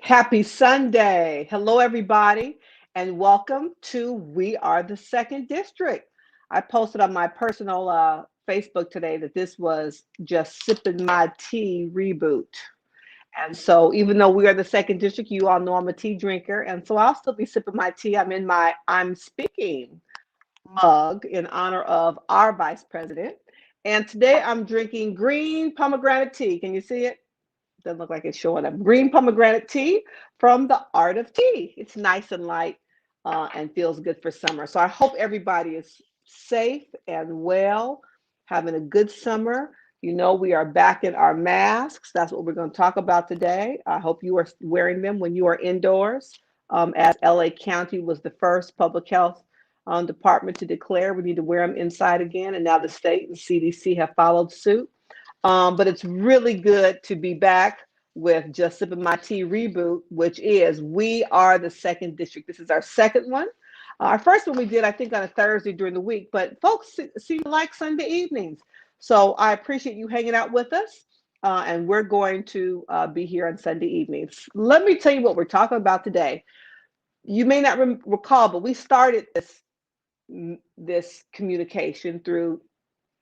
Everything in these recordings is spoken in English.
Happy Sunday. Hello, everybody, and welcome to We Are the Second District. I posted on my personal Facebook today that this was just sipping my tea reboot. And so, even though we are the second district, you all know I'm a tea drinker. And so, I'll still be sipping my tea. I'm in my I'm Speaking mug in honor of our vice president. And today I'm drinking green pomegranate tea. Can you see it? Doesn't look like it's showing up. Green pomegranate tea from the Art of Tea. It's nice and light and feels good for summer. So I hope everybody is safe and well, having a good summer. You know, we are back in our masks. That's what we're going to talk about today. I hope you are wearing them when you are indoors, as LA County was the first public health department to declare we need to wear them inside again. And now the state and CDC have followed suit. But it's really good to be back with Just Sipping My Tea reboot, which is We Are the Second District. This is our second one. Our first one we did, I think, on a Thursday during the week, but folks seem to like Sunday evenings. So I appreciate you hanging out with us, and we're going to be here on Sunday evenings. Let me tell you what we're talking about today. You may not recall, but we started this communication through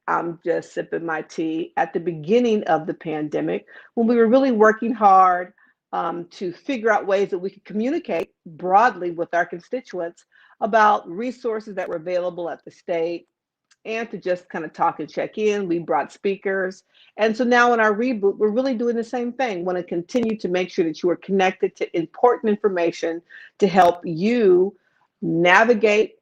I'm just sipping my tea at the beginning of the pandemic when we were really working hard to figure out ways that we could communicate broadly with our constituents about resources that were available at the state and to just kind of talk and check in. We brought speakers. And so now in our reboot, we're really doing the same thing. Want to continue to make sure that you are connected to important information to help you navigate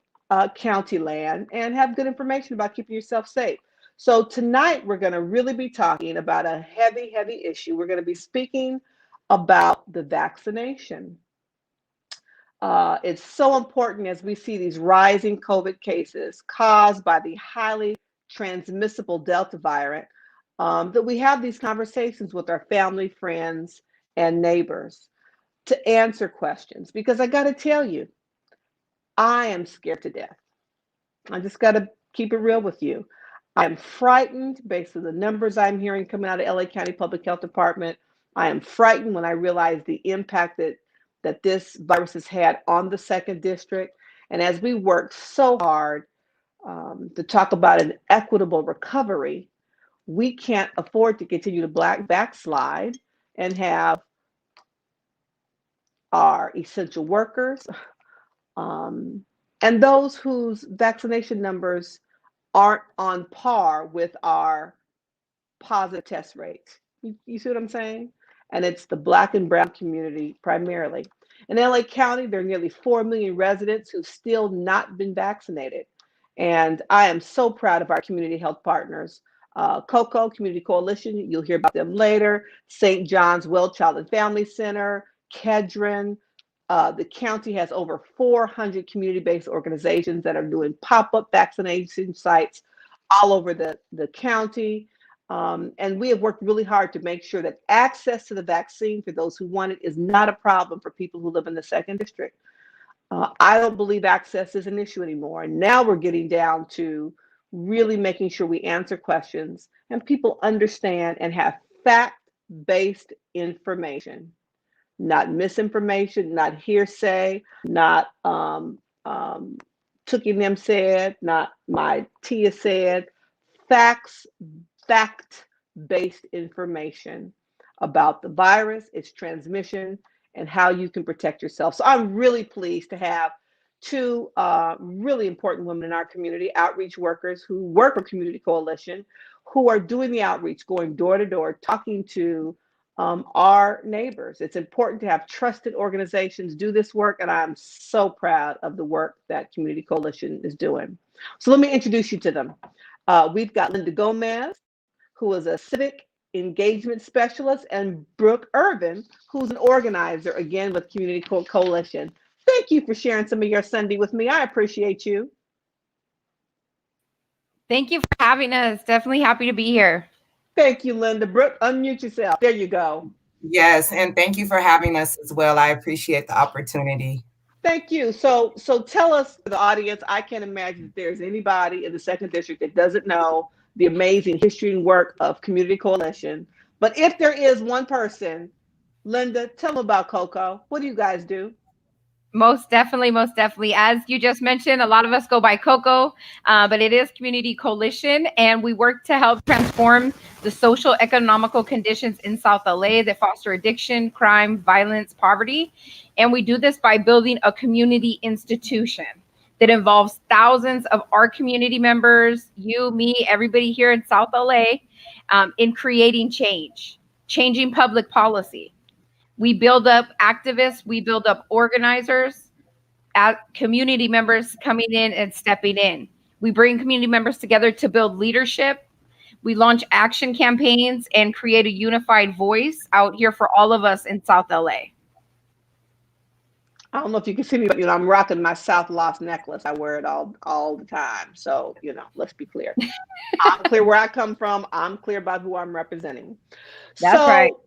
county land and have good information about keeping yourself safe. So tonight we're going to really be talking about a heavy, heavy issue. We're going to be speaking about the vaccination. It's so important as we see these rising COVID cases caused by the highly transmissible Delta variant that we have these conversations with our family, friends, and neighbors to answer questions. Because I got to tell you, I am scared to death. I just got to keep it real with you. I am frightened based on the numbers I'm hearing coming out of LA County Public Health Department. I am frightened when I realize the impact that this virus has had on the second district. And as we work so hard to talk about an equitable recovery, we can't afford to continue to backslide and have our essential workers and those whose vaccination numbers aren't on par with our positive test rates. You see what I'm saying? And it's the Black and Brown community primarily. In LA County, there are nearly 4 million residents who've still not been vaccinated. And I am so proud of our community health partners. COCO, Community Coalition, you'll hear about them later. St. John's Well Child and Family Center, Kedron. The county has over 400 community-based organizations that are doing pop-up vaccination sites all over the county. And we have worked really hard to make sure that access to the vaccine for those who want it is not a problem for people who live in the second district. I don't believe access is an issue anymore. And now we're getting down to really making sure we answer questions and people understand and have fact-based information. Not misinformation, not hearsay, not Tookie them said, not my Tia said, fact-based information about the virus, its transmission, and how you can protect yourself. So I'm really pleased to have two really important women in our community, outreach workers who work for Community Coalition, who are doing the outreach, going door to door, talking to our neighbors. It's important to have trusted organizations do this work, and I'm so proud of the work that Community Coalition is doing. So let me introduce you to them. We've got Linda Gomez, who is a civic engagement specialist, and Brooke Irvin, who's an organizer, again, with Community Coalition. Thank you for sharing some of your Sunday with me. I appreciate you. Thank you for having us. Definitely happy to be here. Thank you, Linda. Brooke, unmute yourself. There you go. Yes, and thank you for having us as well. I appreciate the opportunity. Thank you. So tell us, the audience, I can't imagine that there's anybody in the second district that doesn't know the amazing history and work of Community Coalition. But if there is one person, Linda, tell them about Coco. What do you guys do? Most definitely, most definitely. As you just mentioned, a lot of us go by Coco, but it is Community Coalition, and we work to help transform the social economical conditions in South LA that foster addiction, crime, violence, poverty. And we do this by building a community institution that involves thousands of our community members, you, me, everybody here in South LA, in creating change, changing public policy. We build up activists, we build up organizers, community members coming in and stepping in. We bring community members together to build leadership. We launch action campaigns and create a unified voice out here for all of us in South LA. I don't know if you can see me, but I'm rocking my South Lost necklace. I wear it all the time. So, let's be clear. I'm clear where I come from. I'm clear about who I'm representing. That's right. So,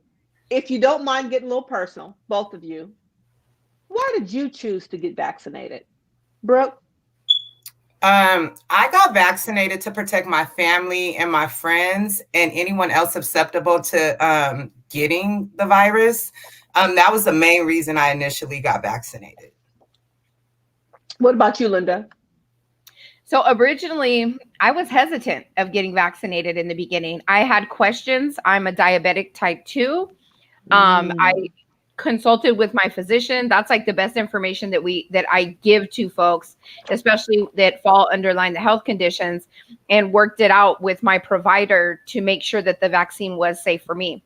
if you don't mind getting a little personal, both of you, why did you choose to get vaccinated? Brooke? I got vaccinated to protect my family and my friends and anyone else susceptible to getting the virus. That was the main reason I initially got vaccinated. What about you, Linda? So originally, I was hesitant of getting vaccinated in the beginning. I had questions. I'm a diabetic type 2. I consulted with my physician. That's like the best information that I give to folks, especially that fall underline the health conditions, and worked it out with my provider to make sure that the vaccine was safe for me.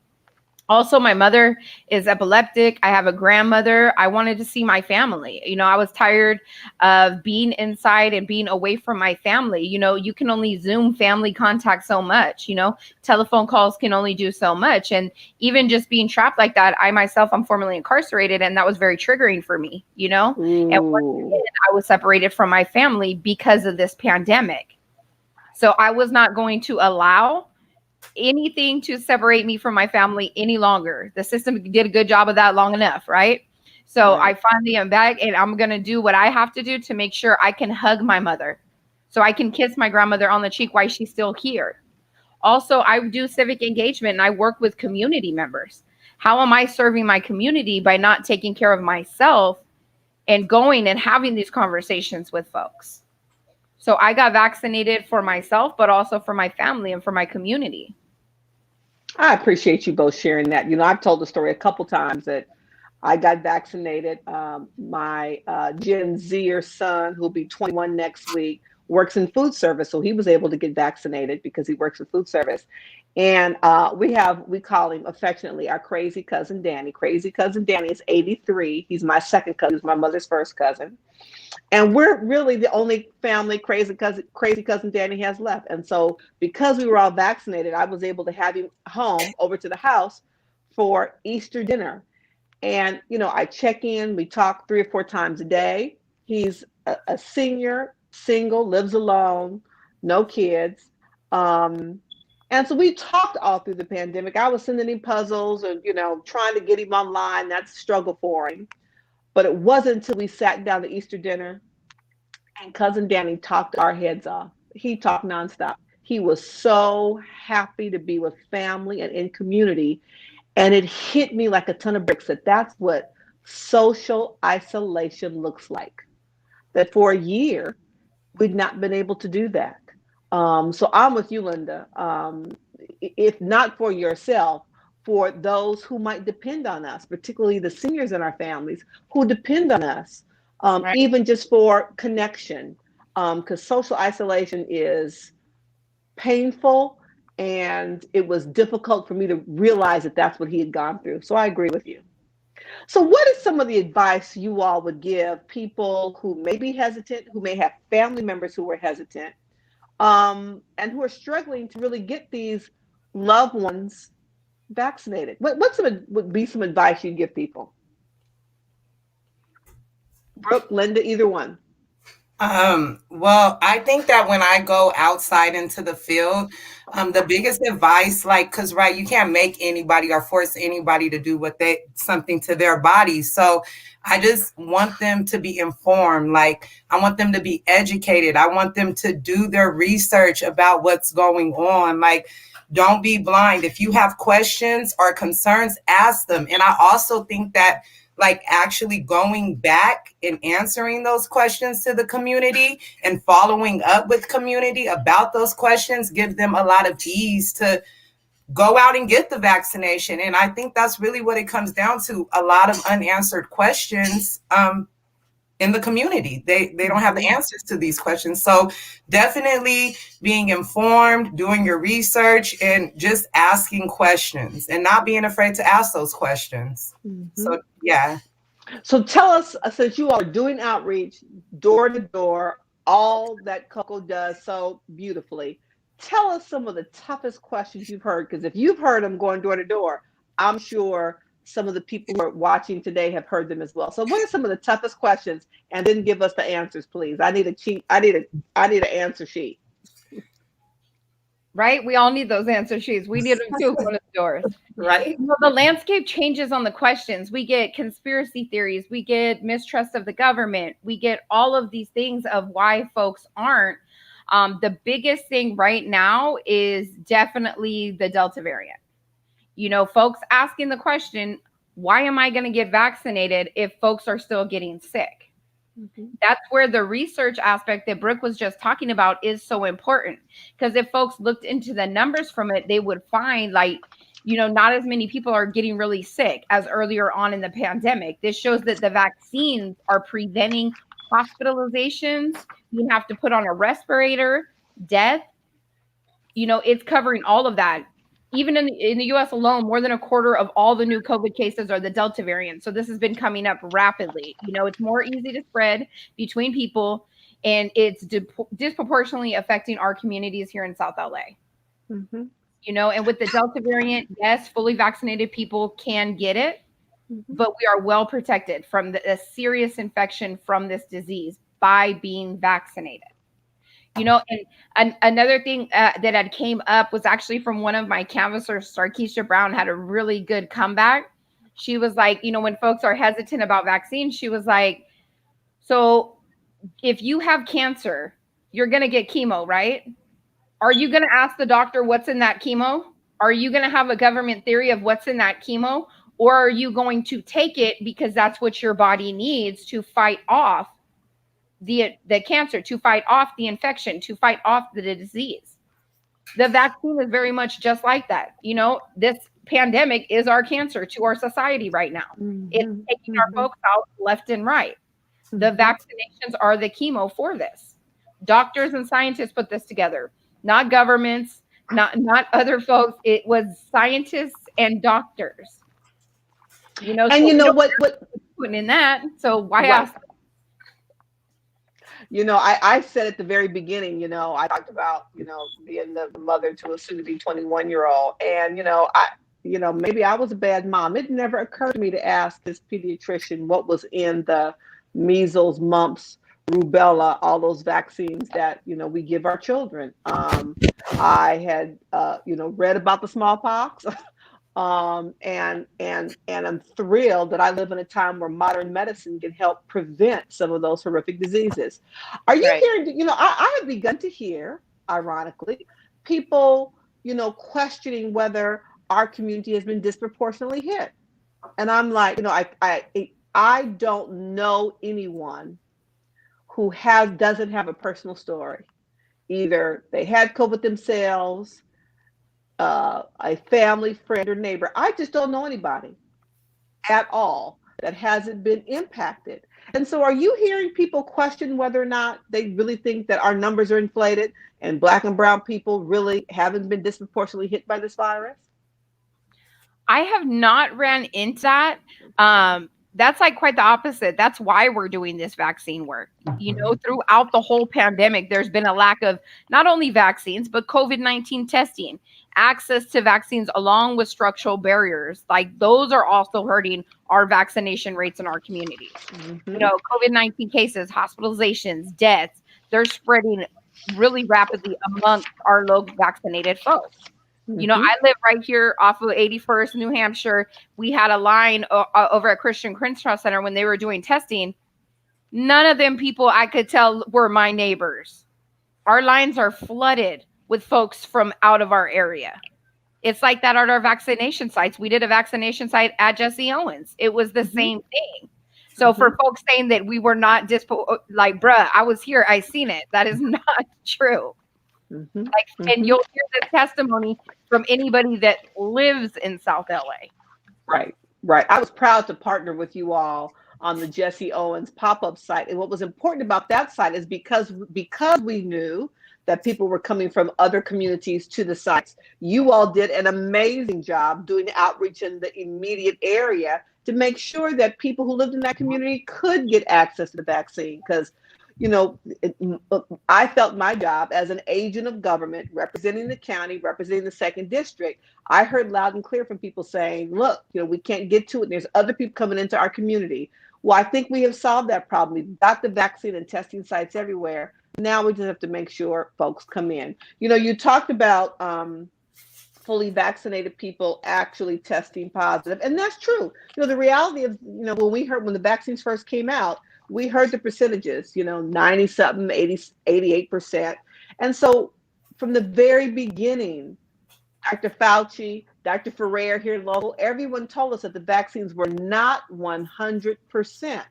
Also, my mother is epileptic. I have a grandmother. I wanted to see my family. I was tired of being inside and being away from my family. You can only Zoom family contact so much. Telephone calls can only do so much. And even just being trapped like that, I'm formerly incarcerated, and that was very triggering for me, And once again, I was separated from my family because of this pandemic. So I was not going to allow anything to separate me from my family any longer. The system did a good job of that long enough, right? So I finally am back, and I'm going to do what I have to do to make sure I can hug my mother, so I can kiss my grandmother on the cheek while she's still here. Also, I do civic engagement, and I work with community members. How am I serving my community by not taking care of myself and going and having these conversations with folks? So I got vaccinated for myself, but also for my family and for my community. I appreciate you both sharing that. I've told the story a couple times that I got vaccinated. My Gen Zer son, who'll be 21 next week, works in food service. So he was able to get vaccinated because he works in food service. And we call him affectionately our crazy cousin Danny. Crazy cousin Danny is 83. He's my second cousin. He's my mother's first cousin. And we're really the only family crazy cousin Danny has left. And so because we were all vaccinated, I was able to have him home over to the house for Easter dinner. And, I check in, we talk 3 or 4 times a day. He's a senior, single, lives alone, no kids. And so we talked all through the pandemic. I was sending him puzzles and, trying to get him online. That's a struggle for him. But it wasn't until we sat down to Easter dinner and cousin Danny talked our heads off. He talked nonstop. He was so happy to be with family and in community. And it hit me like a ton of bricks that that's what social isolation looks like. That for a year, we'd not been able to do that. So I'm with you, Linda. If not for yourself, for those who might depend on us, particularly the seniors in our families who depend on us, even just for connection, because social isolation is painful, and it was difficult for me to realize that that's what he had gone through. So I agree with you. So what is some of the advice you all would give people who may be hesitant, who may have family members who are hesitant, and who are struggling to really get these loved ones vaccinated? What would be some advice you'd give people? Brooke, Linda, either one. Well, I think that when I go outside into the field, the biggest advice, cause you can't make anybody or force anybody to do something to their body. So I just want them to be informed. I want them to be educated. I want them to do their research about what's going on. Don't be blind. If you have questions or concerns, ask them. And I also think that like actually going back and answering those questions to the community and following up with community about those questions give them a lot of ease to go out and get the vaccination. And I think that's really what it comes down to, a lot of unanswered questions in the community. They don't have the answers to these questions. So definitely being informed, doing your research, and just asking questions and not being afraid to ask those questions. So yeah. So tell us, since you are doing outreach door to door, all that Coco does so beautifully, tell us some of the toughest questions you've heard. Because if you've heard them going door to door, I'm sure some of the people who are watching today have heard them as well. So what are some of the toughest questions? And then give us the answers, please. I need a cheat. I need an answer sheet. Right? We all need those answer sheets. We need them too going to the doors. Right. Well, the landscape changes on the questions. We get conspiracy theories. We get mistrust of the government. We get all of these things of why folks aren't. The biggest thing right now is definitely the Delta variant. You know, folks asking the question, why am I going to get vaccinated if folks are still getting sick? That's where the research aspect that Brooke was just talking about is so important. Because if folks looked into the numbers from it, they would find like, you know, not as many people are getting really sick as earlier on in the pandemic. This shows that the vaccines are preventing hospitalizations. You have to put on a respirator, death. You know, it's covering all of that. Even in the US alone, more than a quarter of all the new COVID cases are the Delta variant. So this has been coming up rapidly. You know, it's more easy to spread between people, and it's disproportionately affecting our communities here in South LA. You know, and with the Delta variant, yes, fully vaccinated people can get it, but we are well protected from a serious infection from this disease by being vaccinated. You know, and another thing that had came up was actually from one of my canvassers, Sarkeisha Brown, had a really good comeback. She was like, you know, when folks are hesitant about vaccines, she was like, so if you have cancer, you're going to get chemo, right? Are you going to ask the doctor what's in that chemo? Are you going to have a government theory of what's in that chemo? Or are you going to take it because that's what your body needs to fight off the cancer, to fight off the infection, to fight off the disease? The vaccine is very much just like that. You know, this pandemic is our cancer to our society right now. It's taking our folks out left and right. The vaccinations are the chemo for this. Doctors and scientists put this together, not governments, not other folks. It was scientists and doctors. You know, and so you know what putting in that. So why ask? You know, I said at the very beginning, you know, I talked about, you know, being the mother to a soon to be 21-year-old. And, you know, maybe I was a bad mom. It never occurred to me to ask this pediatrician what was in the measles, mumps, rubella, all those vaccines that, you know, we give our children. I had, you know, read about the smallpox. And I'm thrilled that I live in a time where modern medicine can help prevent some of those horrific diseases. Are you hearing? You know, I have begun to hear, ironically, people, you know, questioning whether our community has been disproportionately hit. And I'm like, you know, I don't know anyone who doesn't have a personal story. Either they had COVID themselves, a family, friend, or neighbor. I just don't know anybody at all that hasn't been impacted. And so, are you hearing people question whether or not they really think that our numbers are inflated and Black and brown people really haven't been disproportionately hit by this virus? I have not ran into that. That's like quite the opposite. That's why we're doing this vaccine work. You know, throughout the whole pandemic, there's been a lack of not only vaccines, but COVID-19 testing, access to vaccines, along with structural barriers. Like those are also hurting our vaccination rates in our communities. You know, COVID-19 cases, hospitalizations, deaths, they're spreading really rapidly amongst our low vaccinated folks. You know, I live right here off of 81st, New Hampshire. We had a line over at Christian Crenshaw Center when they were doing testing. None of them people I could tell were my neighbors. Our lines are flooded with folks from out of our area. It's like that at our vaccination sites. We did a vaccination site at Jesse Owens. It was the same thing. So for folks saying that we were not like, bruh, I was here, I seen it. That is not true. Like, and you'll hear the testimony from anybody that lives in South LA. Right, right. I was proud to partner with you all on the Jesse Owens pop-up site. And what was important about that site is because we knew that people were coming from other communities to the sites, you all did an amazing job doing outreach in the immediate area to make sure that people who lived in that community could get access to the vaccine. Because, you know, I felt my job as an agent of government representing the county, representing the second district. I heard loud and clear from people saying, look, you know, we can't get to it. There's other people coming into our community. Well, I think we have solved that problem. We've got the vaccine and testing sites everywhere. Now we just have to make sure folks come in. You know, you talked about fully vaccinated people actually testing positive, and that's true. You know, the reality of, you know, when the vaccines first came out, we heard the percentages, you know, 90 something, 80, 88%. And so from the very beginning, Dr. Fauci, Dr. Ferrer here local, everyone told us that the vaccines were not 100%.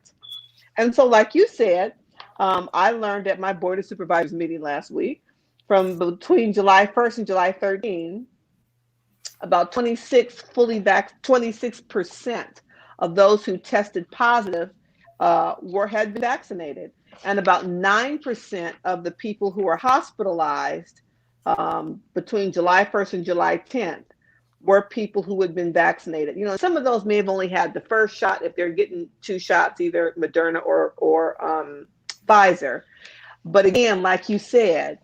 And so, like you said, I learned at my Board of Supervisors meeting last week, from between July 1st and July 13th, about 26% of those who tested positive had been vaccinated, and about 9% of the people who were hospitalized between July 1st and July 10th were people who had been vaccinated. You know, some of those may have only had the first shot if they're getting 2 shots, either Moderna or Pfizer. But again, like you said,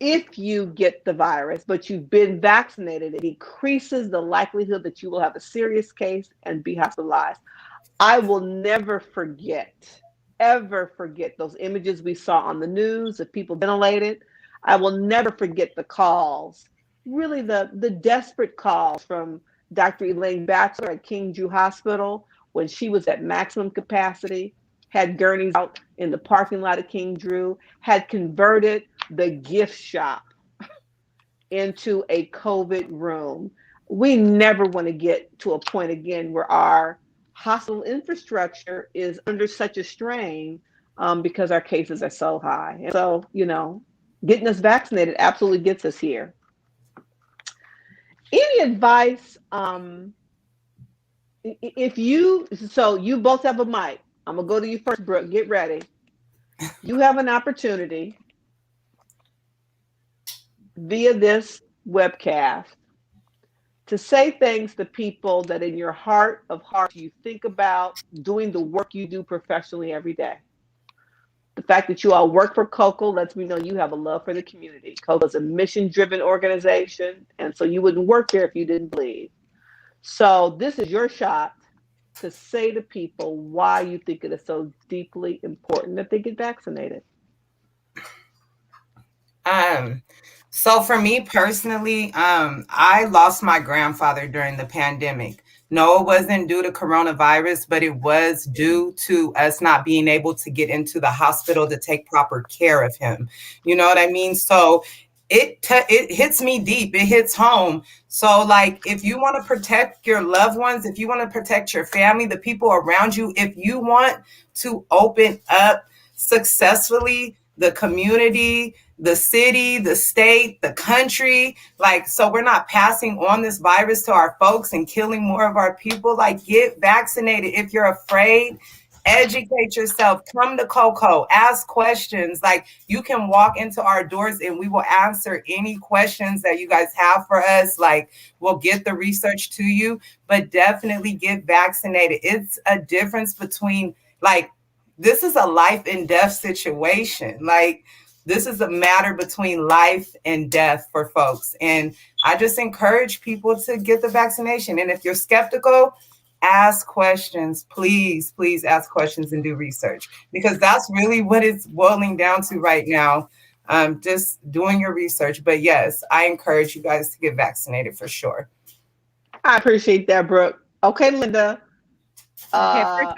if you get the virus, but you've been vaccinated, it increases the likelihood that you will have a serious case and be hospitalized. I will never ever forget those images we saw on the news of people ventilated. I will never forget the calls, really the desperate calls from Dr. Elaine Batchelor at King Jew Hospital when she was at maximum capacity, had gurneys out in the parking lot of King Drew, had converted the gift shop into a COVID room. We never want to get to a point again where our hospital infrastructure is under such a strain because our cases are so high. And so, you know, getting us vaccinated absolutely gets us here. Any advice, so you both have a mic. I'm gonna go to you first, Brooke. Get ready. You have an opportunity via this webcast to say things to people that in your heart of hearts you think about doing the work you do professionally every day. The fact that you all work for COCO lets me know you have a love for the community. COCO is a mission-driven organization, and so you wouldn't work there if you didn't believe. So this is your shot to say to people why you think it is so deeply important that they get vaccinated. So for me personally, I lost my grandfather during the pandemic. No, it wasn't due to coronavirus, but it was due to us not being able to get into the hospital to take proper care of him. You know what I mean? So it hits me deep. It hits home. So like, if you want to protect your loved ones, if you want to protect your family, the people around you, if you want to open up successfully the community, the city, the state, the country, like, so we're not passing on this virus to our folks and killing more of our people, like, get vaccinated. If you're afraid, educate yourself, come to COCO, ask questions. Like, you can walk into our doors and we will answer any questions that you guys have for us. Like, we'll get the research to you, but definitely get vaccinated. It's a difference between, like, this is a life and death situation. Like, this is a matter between life and death for folks. And I just encourage people to get the vaccination. And if you're skeptical, ask questions. Please, please ask questions and do research, because that's really what it's boiling down to right now. Just doing your research. But yes, I encourage you guys to get vaccinated for sure. I appreciate that, Brooke. Okay, Linda. I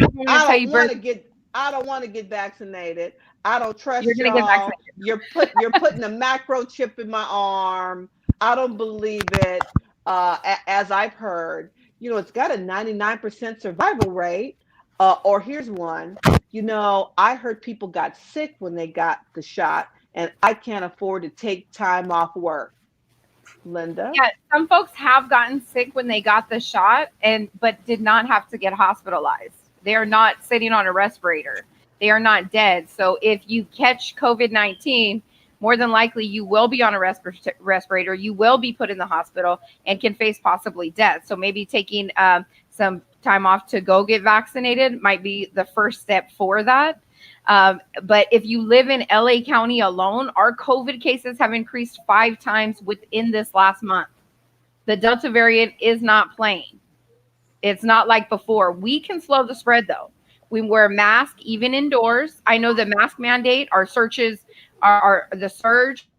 don't want to get vaccinated. I don't trust y'all. You're putting a macro chip in my arm. I don't believe it. As I've heard, it's got a 99% survival rate. Or here's one. I heard people got sick when they got the shot, and I can't afford to take time off work. Linda? Yeah, some folks have gotten sick when they got the shot but did not have to get hospitalized. They are not sitting on a respirator. They are not dead. So if you catch COVID-19, more than likely you will be on a respirator. You will be put in the hospital and can face possibly death. So maybe taking some time off to go get vaccinated might be the first step for that. But if you live in LA County alone, our COVID cases have increased 5 times within this last month. The Delta variant is not playing. It's not like before. We can slow the spread though. We wear masks even indoors. I know the mask mandate, our searches are the surge.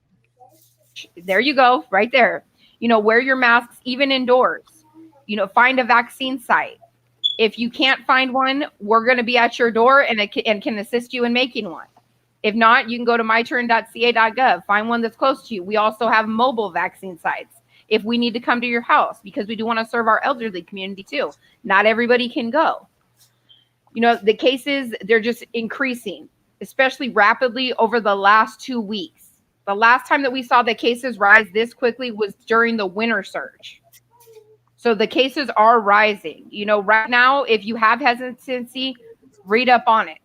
There you go, right there. Wear your masks even indoors. Find a vaccine site. If you can't find one, we're going to be at your door and can assist you in making one. If not, you can go to myturn.ca.gov, find one that's close to you. We also have mobile vaccine sites if we need to come to your house, because we do want to serve our elderly community too. Not everybody can go. The cases, they're just increasing, especially rapidly over the last 2 weeks. The last time that we saw the cases rise this quickly was during the winter surge. So the cases are rising. Right now, if you have hesitancy, read up on it.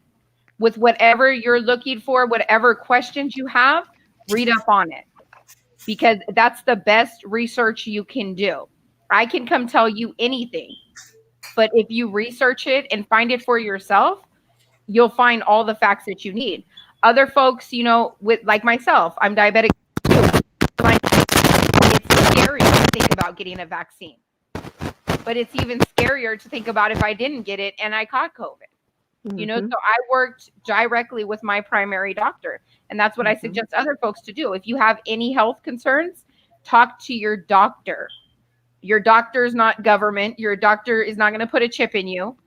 With whatever you're looking for, whatever questions you have, read up on it. Because that's the best research you can do. I can come tell you anything. But if you research it and find it for yourself, you'll find all the facts that you need. Other folks, with like myself, I'm diabetic. It's scary to think about getting a vaccine. But it's even scarier to think about if I didn't get it and I caught COVID. So I worked directly with my primary doctor. And that's what I suggest other folks to do. If you have any health concerns, talk to your doctor. Your doctor is not government. Your doctor is not going to put a chip in you.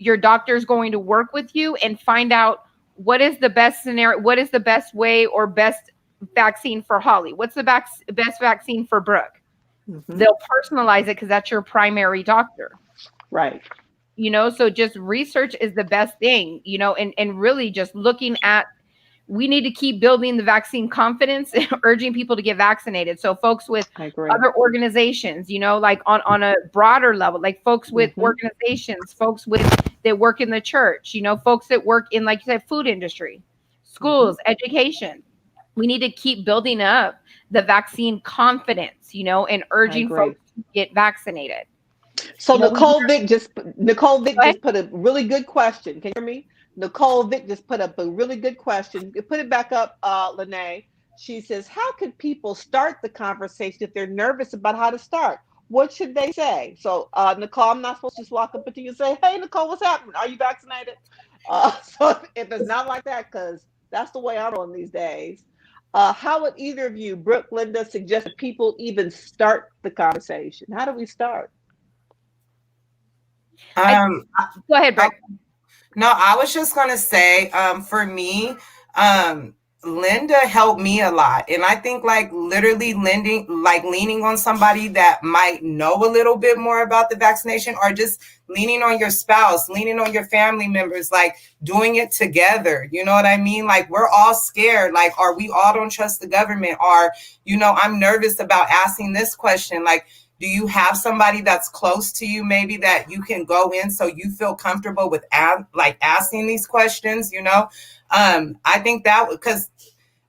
Your doctor is going to work with you and find out what is the best scenario, what is the best way or best vaccine for Holly? What's the best vaccine for Brooke? They'll personalize it because that's your primary doctor. Right. So just research is the best thing, and really just looking at, we need to keep building the vaccine confidence and urging people to get vaccinated. So folks with other organizations, like on a broader level, like folks with organizations, folks that work in the church, folks that work in, like you said, food industry, schools, education. We need to keep building up the vaccine confidence, and urging folks to get vaccinated. So Nicole Vick just put a really good question. Can you hear me? Nicole Vick just put up a really good question. Put it back up, Lene. She says, how can people start the conversation if they're nervous about how to start? What should they say? So Nicole, I'm not supposed to just walk up to you and say, hey, Nicole, what's happening? Are you vaccinated? So if it's not like that, because that's the way I'm on these days. How would either of you, Brooke, Linda, suggest that people even start the conversation? How do we start? Go ahead, Brooke. No, I was just going to say, for me, Linda helped me a lot. And I think literally leaning on somebody that might know a little bit more about the vaccination, or just leaning on your spouse, leaning on your family members, doing it together. You know what I mean? We're all scared. Or we all don't trust the government, or, I'm nervous about asking this question. Do you have somebody that's close to you, maybe that you can go in so you feel comfortable with asking these questions? I think that because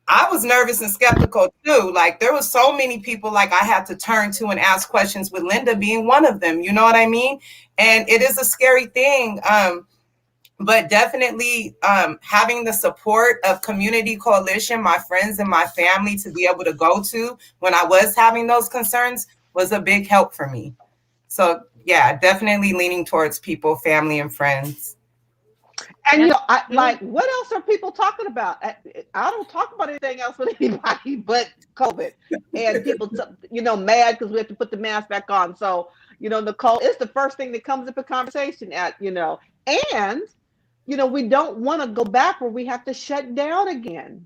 I was nervous and skeptical too. There was so many people I had to turn to and ask questions, with Linda being one of them. You know what I mean? And it is a scary thing. But definitely having the support of Community Coalition, my friends and my family, to be able to go to when I was having those concerns was a big help for me. So yeah, definitely leaning towards people, family and friends. And what else are people talking about? I don't talk about anything else with anybody but COVID. And people, mad because we have to put the mask back on. So, Nicole, it's the first thing that comes up in conversation and, we don't want to go back where we have to shut down again.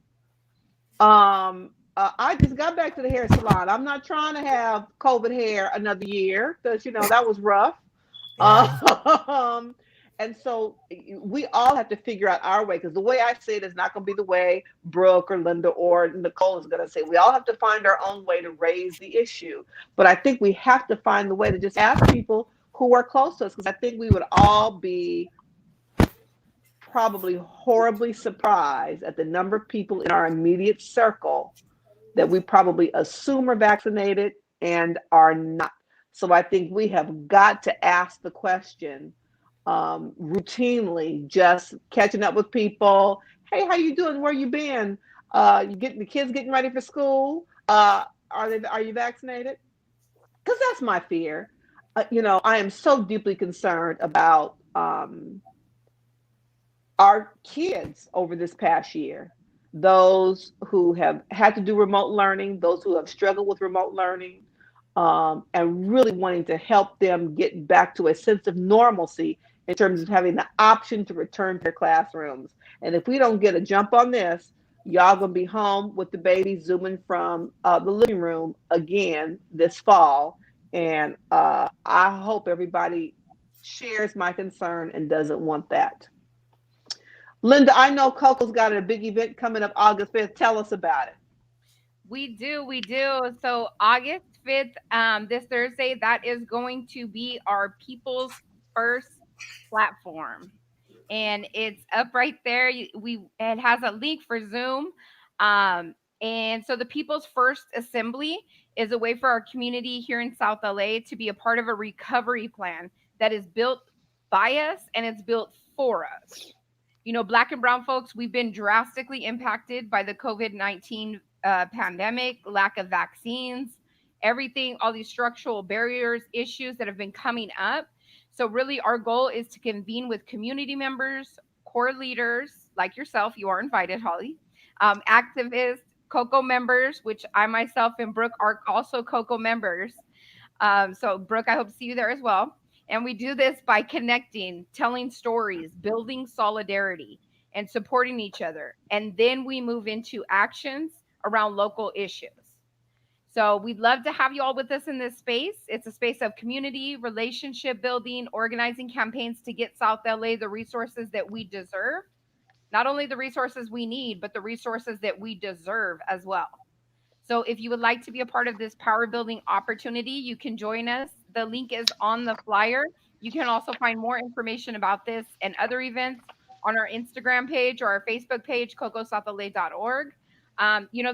I just got back to the hair salon. I'm not trying to have COVID hair another year because that was rough. Yes. Um, and so we all have to figure out our way because the way I say it is not going to be the way Brooke or Linda or Nicole is going to say it. We all have to find our own way to raise the issue. But I think we have to find the way to just ask people who are close to us because I think we would all be probably horribly surprised at the number of people in our immediate circle that we probably assume are vaccinated and are not. So I think we have got to ask the question routinely, just catching up with people. Hey, how you doing? Where you been? You getting the kids getting ready for school? Are you vaccinated? Because that's my fear. I am so deeply concerned about our kids over this past year, those who have had to do remote learning, those who have struggled with remote learning, and really wanting to help them get back to a sense of normalcy in terms of having the option to return to their classrooms. And if we don't get a jump on this, y'all gonna be home with the baby zooming from the living room again this fall. And I hope everybody shares my concern and doesn't want that. Linda, I know Coco's got a big event coming up August 5th. Tell us about it. We do. So August 5th, this Thursday, that is going to be our People's First platform. And it's up right there. It has a link for Zoom. And so the People's First Assembly is a way for our community here in South LA to be a part of a recovery plan that is built by us and it's built for us. Black and brown folks, we've been drastically impacted by the COVID-19 pandemic, lack of vaccines, everything, all these structural barriers, issues that have been coming up. So, really, our goal is to convene with community members, core leaders like yourself. You are invited, Holly, activists, COCO members, which I myself and Brooke are also COCO members. So, Brooke, I hope to see you there as well. And we do this by connecting, telling stories, building solidarity, and supporting each other. And then we move into actions around local issues. So we'd love to have you all with us in this space. It's a space of community, relationship building, organizing campaigns to get South LA the resources that we deserve. Not only the resources we need, but the resources that we deserve as well. So if you would like to be a part of this power building opportunity, you can join us. The link is on the flyer. You can also find more information about this and other events on our Instagram page or our Facebook page, cocosouthla.org.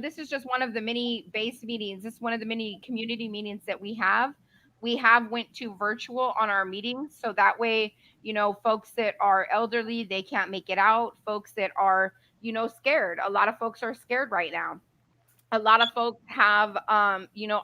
This is just one of the many base meetings. This is one of the many community meetings that we have. We have went to virtual on our meetings, so that way, folks that are elderly, they can't make it out. Folks that are, scared. A lot of folks are scared right now. A lot of folks have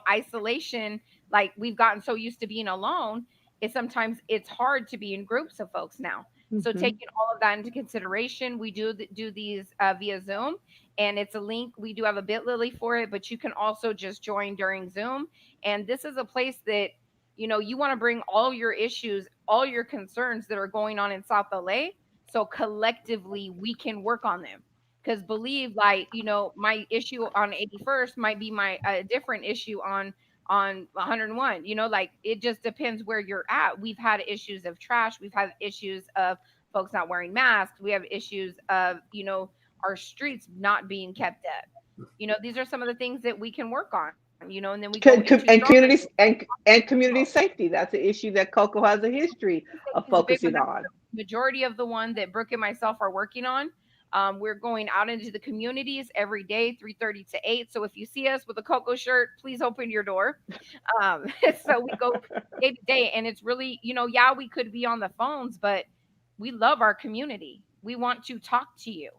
isolation. Like, we've gotten so used to being alone, it's hard to be in groups of folks now. So Mm-hmm. taking all of that into consideration, we do these via Zoom, and it's a link. We do have a Bitly for it, but you can also just join during Zoom. And this is a place that you want to bring all your issues, all your concerns that are going on in South LA, so collectively we can work on them. Because believe, like, my issue on 81st might be my a different issue on 101. Like, it just depends where you're at. We've had issues of trash, we've had issues of folks not wearing masks, we have issues of our streets not being kept up. These are some of the things that we can work on, and then we go into And stronger. community safety. That's an issue that Coco has a history of Is a big one. focusing That's on. the majority of the one that Brooke and myself are working on. We're going out into the communities every day, 3:30 to 8. So if you see us with a Coco shirt, please open your door. Um, so we go day to day, and it's really, yeah, we could be on the phones, but we love our community. We want to talk to you.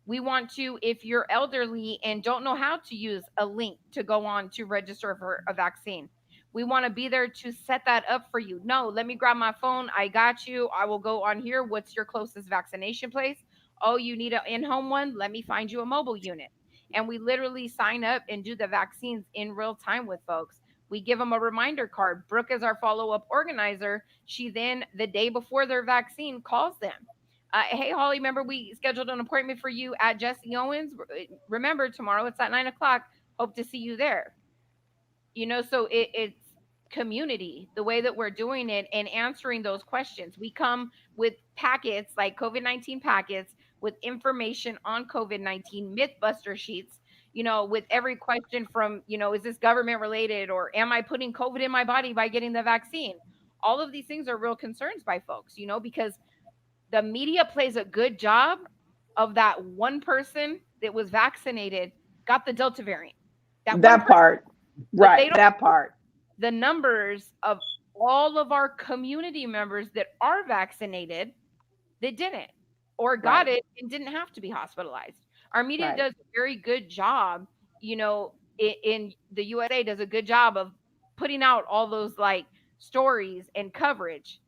We want to, if you're elderly and don't know how to use a link to go on to register for a vaccine, we want to be there to set that up for you. No, let me grab my phone. I got you. I will go on here. What's your closest vaccination place? Oh, you need an in home one? Let me find you a mobile unit. And we literally sign up and do the vaccines in real time with folks. We give them a reminder card. Brooke is our follow up organizer. She then, the day before their vaccine, calls them. Hey, Holly, remember we scheduled an appointment for you at Jesse Owens? Remember, tomorrow it's at 9 o'clock. Hope to see you there. So it's community, the way that we're doing it and answering those questions. We come with packets like COVID-19 packets with information on COVID-19, mythbuster sheets, with every question from, is this government related, or am I putting COVID in my body by getting the vaccine? All of these things are real concerns by folks, because the media plays a good job of that one person that was vaccinated got the Delta variant. That one That person, part. but they Right. don't That part. the numbers of all of our community members that are vaccinated that didn't, or got Right. it and didn't have to be hospitalized. Our media Right. does a very good job, in the USA does a good job of putting out all those like stories and coverage.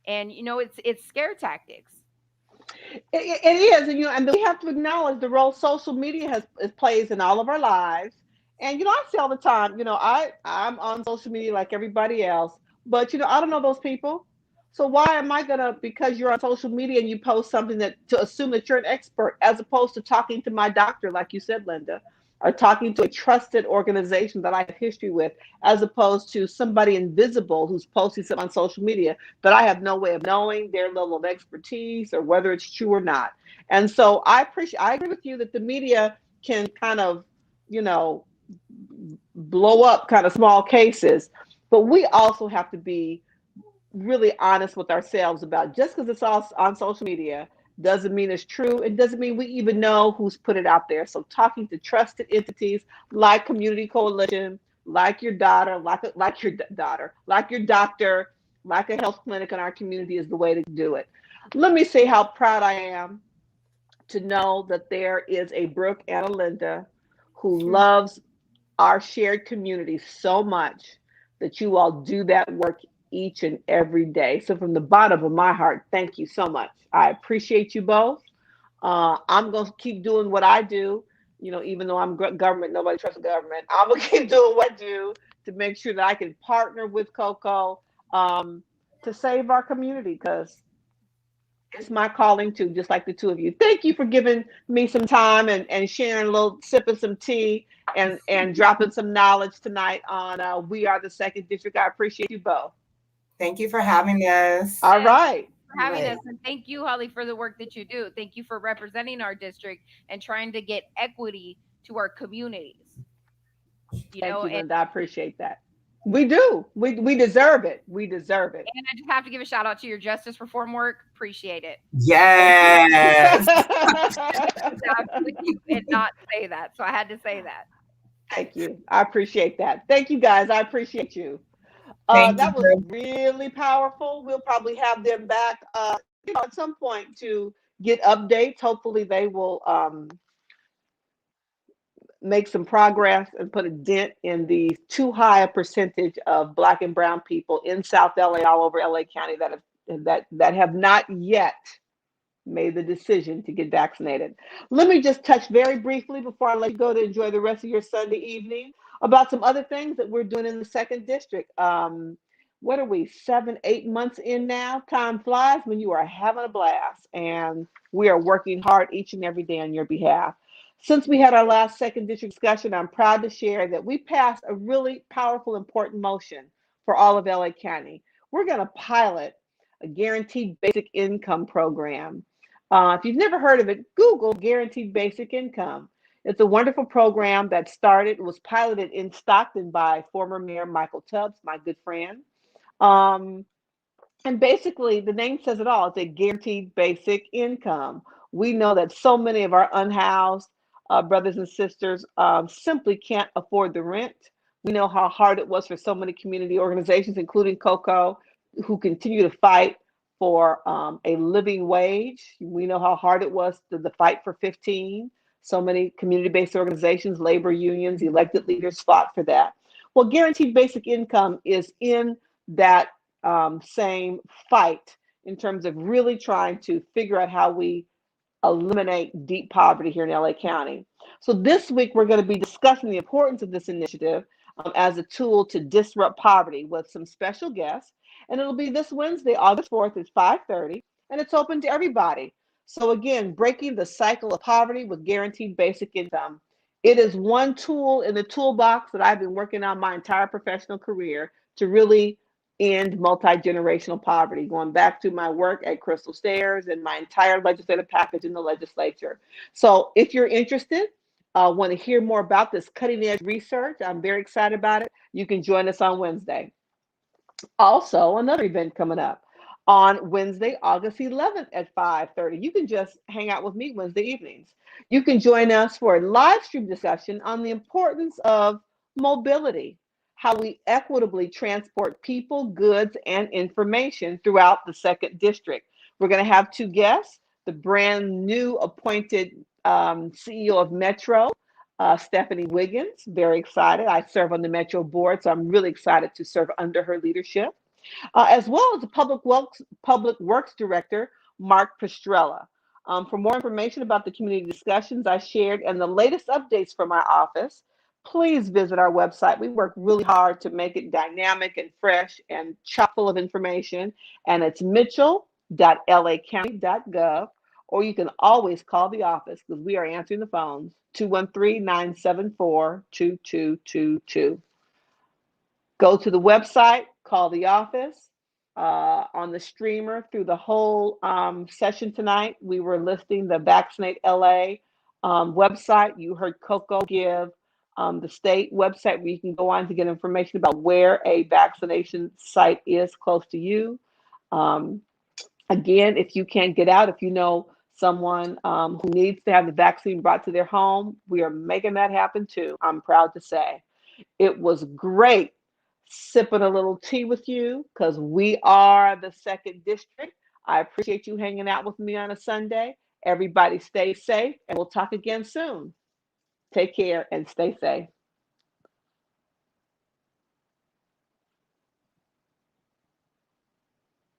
And it's scare tactics. It is, and and we have to acknowledge the role social media has plays in all of our lives. And I say all the time, I'm on social media like everybody else, but I don't know those people. So why am I gonna, because you're on social media and you post something, that to assume that you're an expert, as opposed to talking to my doctor, like you said, Linda, or talking to a trusted organization that I have history with, as opposed to somebody invisible who's posting something on social media that I have no way of knowing their level of expertise or whether it's true or not. And so I agree with you that the media can kind of, you know, blow up kind of small cases, but we also have to be really honest with ourselves about, just because it's all on social media doesn't mean it's true. It doesn't mean we even know who's put it out there. So talking to trusted entities like Community Coalition, like your daughter, like your daughter, like your doctor, like a health clinic in our community is the way to do it. Let me say how proud I am to know that there is a Brooke and a Linda who loves our shared community so much that you all do that work each and every day. So, from the bottom of my heart, thank you so much. I appreciate you both. I'm going to keep doing what I do. Even though I'm government, nobody trusts the government. I'm going to keep doing what I do to make sure that I can partner with Coco, um, to save our community, because it's my calling too, just like the two of you. Thank you for giving me some time and sharing a little, sipping some tea, and dropping some knowledge tonight on We Are the Second District. I appreciate you both. Thank you for having us. All Yes, right. for having Right. us. And thank you, Holly, for the work that you do. Thank you for representing our district and trying to get equity to our communities. Thank you, And Linda. I appreciate that. We do. We deserve it. We deserve it. I just have to give a shout out to your justice reform work. Appreciate it. Thank you. Yes. Have to leave and not say that. So I had to say that. Thank you. I appreciate that. Thank you, guys. I appreciate you. Thank That was you. really powerful. We'll probably have them back, at some point to get updates. Hopefully, they will make some progress and put a dent in the too high a percentage of Black and Brown people in South LA, all over LA County, that have not yet made the decision to get vaccinated. Let me just touch very briefly before I let you go to enjoy the rest of your Sunday evening about some other things that we're doing in the second district. What are we, 7, 8 months in now? Time flies when you are having a blast, and we are working hard each and every day on your behalf. Since we had our last second district discussion, I'm proud to share that we passed a really powerful, important motion for all of LA County. We're going to pilot a guaranteed basic income program. If you've never heard of it, Google guaranteed basic income. It's a wonderful program that was piloted in Stockton by former Mayor Michael Tubbs, my good friend. Um, and basically, the name says it all. It's a guaranteed basic income. We know that so many of our unhoused brothers and sisters simply can't afford the rent. We know how hard it was for so many community organizations, including COCO, who continue to fight for a living wage. We know how hard it was to the fight for 15. So many community-based organizations, labor unions, elected leaders fought for that. Well, guaranteed basic income is in that same fight, in terms of really trying to figure out how we eliminate deep poverty here in LA County. So this week we're going to be discussing the importance of this initiative as a tool to disrupt poverty with some special guests. And it'll be this Wednesday, August 4th at 5:30, and it's open to everybody. So again, breaking the cycle of poverty with guaranteed basic income. It is one tool in the toolbox that I've been working on my entire professional career to really end multi-generational poverty, going back to my work at Crystal Stairs and my entire legislative package in the legislature. So if you're interested, want to hear more about this cutting edge research, I'm very excited about it. You can join us on Wednesday. Also, another event coming up on Wednesday, August 11th at 5:30. You can just hang out with me Wednesday evenings. You can join us for a live stream discussion on the importance of mobility, how we equitably transport people, goods, and information throughout the second district. We're going to have two guests, the brand new appointed CEO of Metro, Stephanie Wiggins. Very excited. I serve on the Metro board, so I'm really excited to serve under her leadership, as well as the Public Works Director, Mark Pastrella. For more information about the community discussions I shared and the latest updates from our office, please visit our website. We work really hard to make it dynamic and fresh and chock full of information, and it's mitchell.lacounty.gov, or you can always call the office because we are answering the phones, 213-974-2222. Go to the website, call the office. On the streamer through the whole session tonight, we were listing the Vaccinate LA website. You heard Coco give the state website where you can go on to get information about where a vaccination site is close to you. Again, if you can't get out, if you know someone who needs to have the vaccine brought to their home, we are making that happen too, I'm proud to say. It was great sipping a little tea with you because we are the second district. I appreciate you hanging out with me on a Sunday. Everybody stay safe and we'll talk again soon. Take care and stay safe.